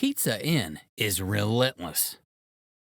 Pizza Inn is relentless.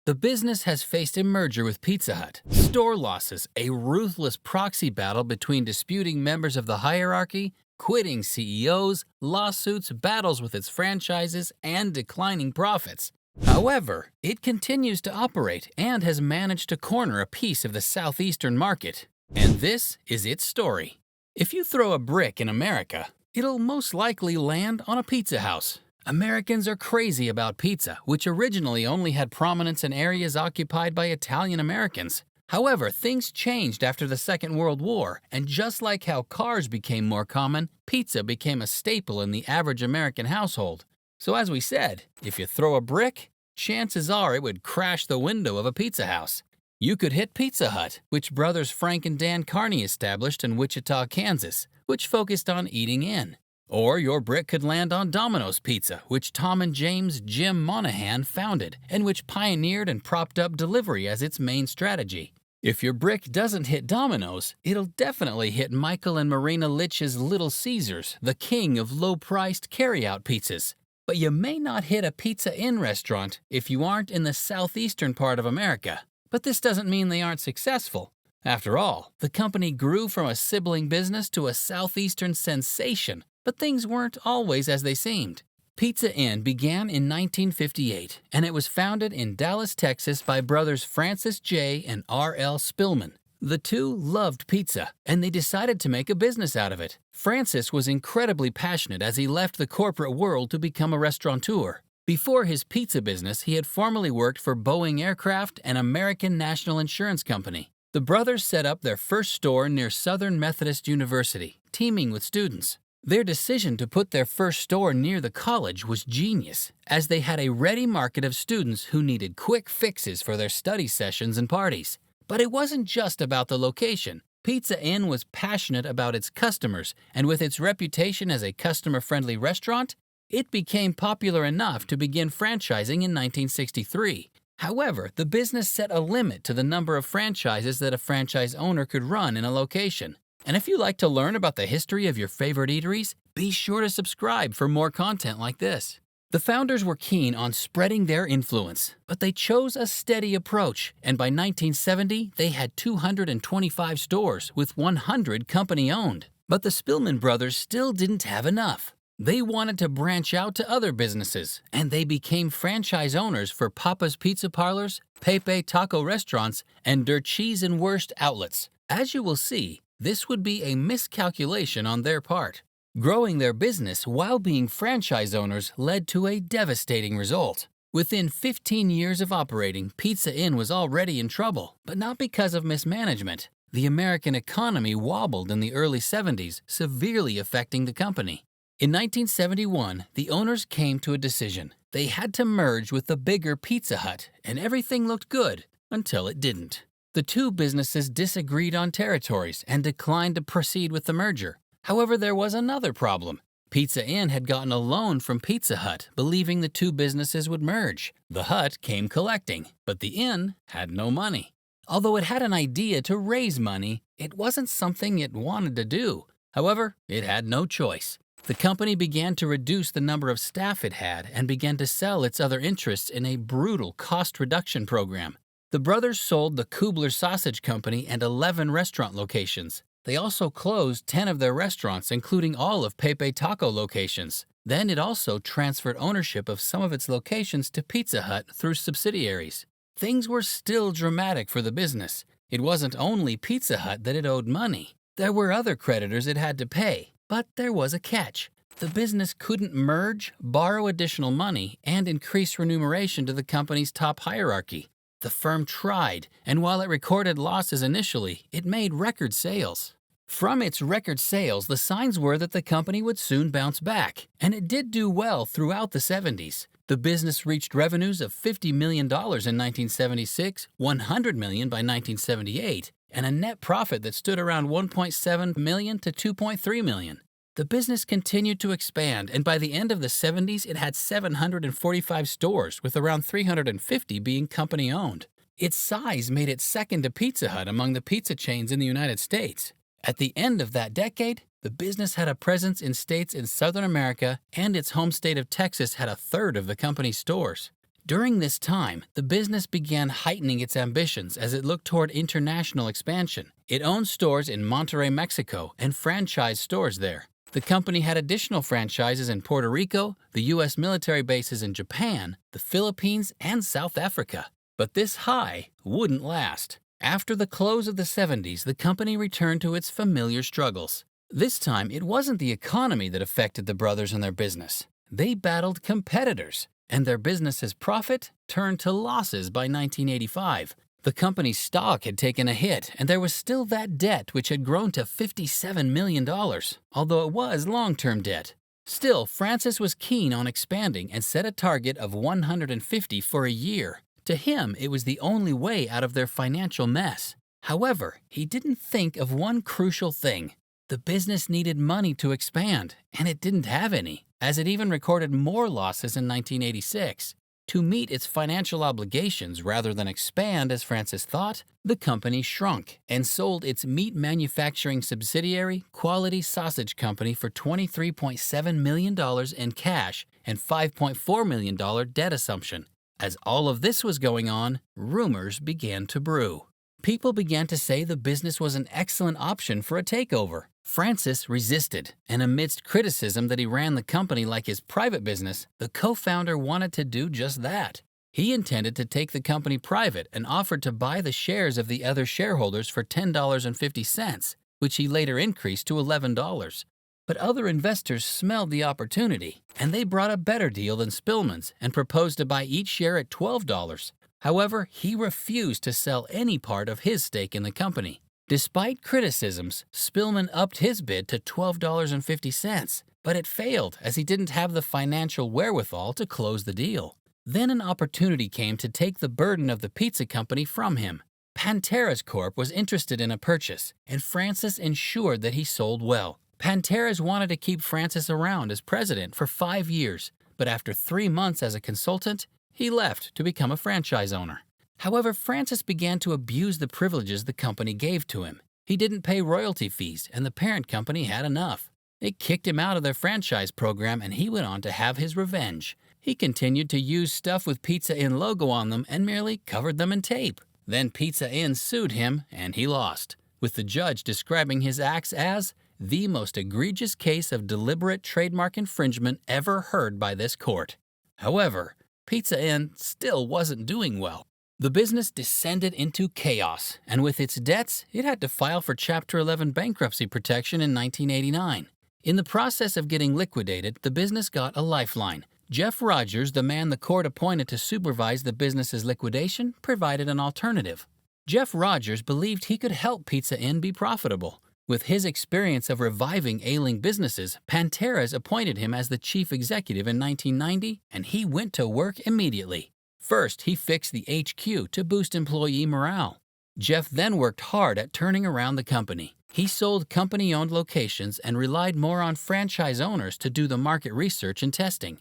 The business has faced a merger with Pizza Hut, store losses, a ruthless proxy battle between disputing members of the hierarchy, quitting CEOs, lawsuits, battles with its franchises, and declining profits. However, it continues to operate and has managed to corner a piece of the southeastern market. And this is its story. If you throw a brick in America, it'll most likely land on a pizza house. Americans are crazy about pizza, which originally only had prominence in areas occupied by Italian Americans. However, things changed after the Second World War, and just like how cars became more common, pizza became a staple in the average American household. So as we said, if you throw a brick, chances are it would crash the window of a pizza house. You could hit Pizza Hut, which brothers Frank and Dan Carney established in Wichita, Kansas, which focused on eating in. Or your brick could land on Domino's Pizza, which Tom and James Jim Monahan founded, and which pioneered and propped up delivery as its main strategy. If your brick doesn't hit Domino's, it'll definitely hit Michael and Marina Litch's Little Caesars, the king of low-priced carry-out pizzas. But you may not hit a Pizza Inn restaurant if you aren't in the southeastern part of America. But this doesn't mean they aren't successful. After all, the company grew from a sibling business to a southeastern sensation. But things weren't always as they seemed. Pizza Inn began in 1958, and it was founded in Dallas, Texas by brothers Francis J. and R.L. Spillman. The two loved pizza, and they decided to make a business out of it. Francis was incredibly passionate as he left the corporate world to become a restaurateur. Before his pizza business, he had formerly worked for Boeing Aircraft and American National Insurance Company. The brothers set up their first store near Southern Methodist University, teeming with students. Their decision to put their first store near the college was genius, as they had a ready market of students who needed quick fixes for their study sessions and parties. But it wasn't just about the location. Pizza Inn was passionate about its customers, and with its reputation as a customer-friendly restaurant, it became popular enough to begin franchising in 1963. However, the business set a limit to the number of franchises that a franchise owner could run in a location. And if you like to learn about the history of your favorite eateries, be sure to subscribe for more content like this. The founders were keen on spreading their influence, but they chose a steady approach, and by 1970, they had 225 stores with 100 company-owned. But the Spillman brothers still didn't have enough. They wanted to branch out to other businesses, and they became franchise owners for Papa's Pizza Parlors, Pepe Taco Restaurants, and Der Cheese and Wurst outlets. As you will see, this would be a miscalculation on their part. Growing their business while being franchise owners led to a devastating result. Within 15 years of operating, Pizza Inn was already in trouble, but not because of mismanagement. The American economy wobbled in the early 70s, severely affecting the company. In 1971, the owners came to a decision. They had to merge with the bigger Pizza Hut, and everything looked good until it didn't. The two businesses disagreed on territories and declined to proceed with the merger. However, there was another problem. Pizza Inn had gotten a loan from Pizza Hut, believing the two businesses would merge. The Hut came collecting, but the Inn had no money. Although it had an idea to raise money, it wasn't something it wanted to do. However, it had no choice. The company began to reduce the number of staff it had and began to sell its other interests in a brutal cost reduction program. The brothers sold the Kubler Sausage Company and 11 restaurant locations. They also closed 10 of their restaurants, including all of Pepe Taco locations. Then it also transferred ownership of some of its locations to Pizza Hut through subsidiaries. Things were still dramatic for the business. It wasn't only Pizza Hut that it owed money. There were other creditors it had to pay. But there was a catch. The business couldn't merge, borrow additional money, and increase remuneration to the company's top hierarchy. The firm tried, and while it recorded losses initially, it made record sales. From its record sales, the signs were that the company would soon bounce back, and it did do well throughout the 70s. The business reached revenues of $50 million in 1976, $100 million by 1978, and a net profit that stood around $1.7 million to $2.3 million. The business continued to expand, and by the end of the 70s, it had 745 stores, with around 350 being company-owned. Its size made it second to Pizza Hut among the pizza chains in the United States. At the end of that decade, the business had a presence in states in Southern America, and its home state of Texas had a third of the company's stores. During this time, the business began heightening its ambitions as it looked toward international expansion. It owned stores in Monterrey, Mexico, and franchise stores there. The company had additional franchises in Puerto Rico, the U.S. military bases in Japan, the Philippines, and South Africa. But this high wouldn't last. After the close of the 70s, the company returned to its familiar struggles. This time, it wasn't the economy that affected the brothers and their business. They battled competitors, and their business's profit turned to losses by 1985. The company's stock had taken a hit, and there was still that debt, which had grown to $57 million, although it was long-term debt. Still, Francis was keen on expanding and set a target of 150 for a year. To him, it was the only way out of their financial mess. However, he didn't think of one crucial thing. The business needed money to expand, and it didn't have any, as it even recorded more losses in 1986. To meet its financial obligations rather than expand as Francis thought, the company shrunk and sold its meat manufacturing subsidiary, Quality Sausage Company, for $23.7 million in cash and $5.4 million debt assumption. As all of this was going on, rumors began to brew. People began to say the business was an excellent option for a takeover. Francis resisted, and amidst criticism that he ran the company like his private business, the co-founder wanted to do just that. He intended to take the company private and offered to buy the shares of the other shareholders for $10.50, which he later increased to $11. But other investors smelled the opportunity, and they brought a better deal than Spillman's and proposed to buy each share at $12. However, he refused to sell any part of his stake in the company. Despite criticisms, Spillman upped his bid to $12.50, but it failed as he didn't have the financial wherewithal to close the deal. Then an opportunity came to take the burden of the pizza company from him. Pantera's Corp was interested in a purchase, and Francis ensured that he sold well. Pantera's wanted to keep Francis around as president for 5 years, but after 3 months as a consultant, he left to become a franchise owner. However, Francis began to abuse the privileges the company gave to him. He didn't pay royalty fees, and the parent company had enough. They kicked him out of their franchise program, and he went on to have his revenge. He continued to use stuff with Pizza Inn logo on them and merely covered them in tape. Then Pizza Inn sued him, and he lost, with the judge describing his acts as the most egregious case of deliberate trademark infringement ever heard by this court. However, Pizza Inn still wasn't doing well. The business descended into chaos, and with its debts, it had to file for Chapter 11 bankruptcy protection in 1989. In the process of getting liquidated, the business got a lifeline. Jeff Rogers, the man the court appointed to supervise the business's liquidation, provided an alternative. Jeff Rogers believed he could help Pizza Inn be profitable. With his experience of reviving ailing businesses, Pantera's appointed him as the chief executive in 1990, and he went to work immediately. First, he fixed the HQ to boost employee morale. Jeff then worked hard at turning around the company. He sold company-owned locations and relied more on franchise owners to do the market research and testing.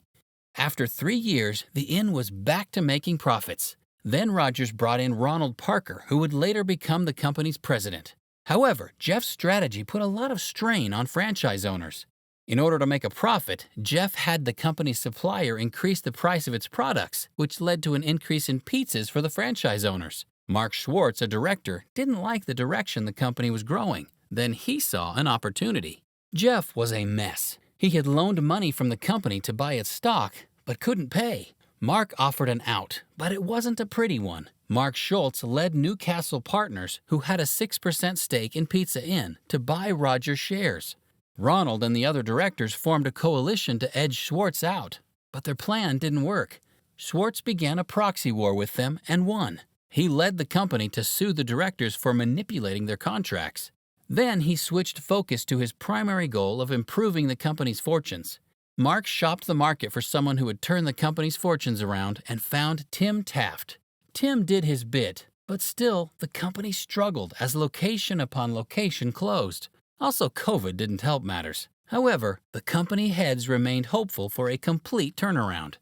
After 3 years, the inn was back to making profits. Then Rogers brought in Ronald Parker, who would later become the company's president. However, Jeff's strategy put a lot of strain on franchise owners. In order to make a profit, Jeff had the company's supplier increase the price of its products, which led to an increase in pizzas for the franchise owners. Mark Schwartz, a director, didn't like the direction the company was growing. Then he saw an opportunity. Jeff was a mess. He had loaned money from the company to buy its stock, but couldn't pay. Mark offered an out, but it wasn't a pretty one. Mark Schultz led Newcastle Partners, who had a 6% stake in Pizza Inn, to buy Rogers' shares. Ronald and the other directors formed a coalition to edge Schwartz out, but their plan didn't work. Schwartz began a proxy war with them and won. He led the company to sue the directors for manipulating their contracts. Then he switched focus to his primary goal of improving the company's fortunes. Mark shopped the market for someone who would turn the company's fortunes around and found Tim Taft. Tim did his bit, but still, the company struggled as location upon location closed. Also, COVID didn't help matters. However, the company heads remained hopeful for a complete turnaround.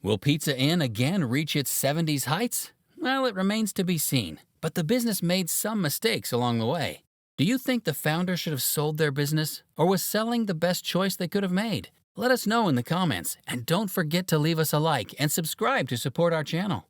Will Pizza Inn again reach its 70s heights? Well, it remains to be seen, but the business made some mistakes along the way. Do you think the founder should have sold their business, or was selling the best choice they could have made? Let us know in the comments, and don't forget to leave us a like and subscribe to support our channel.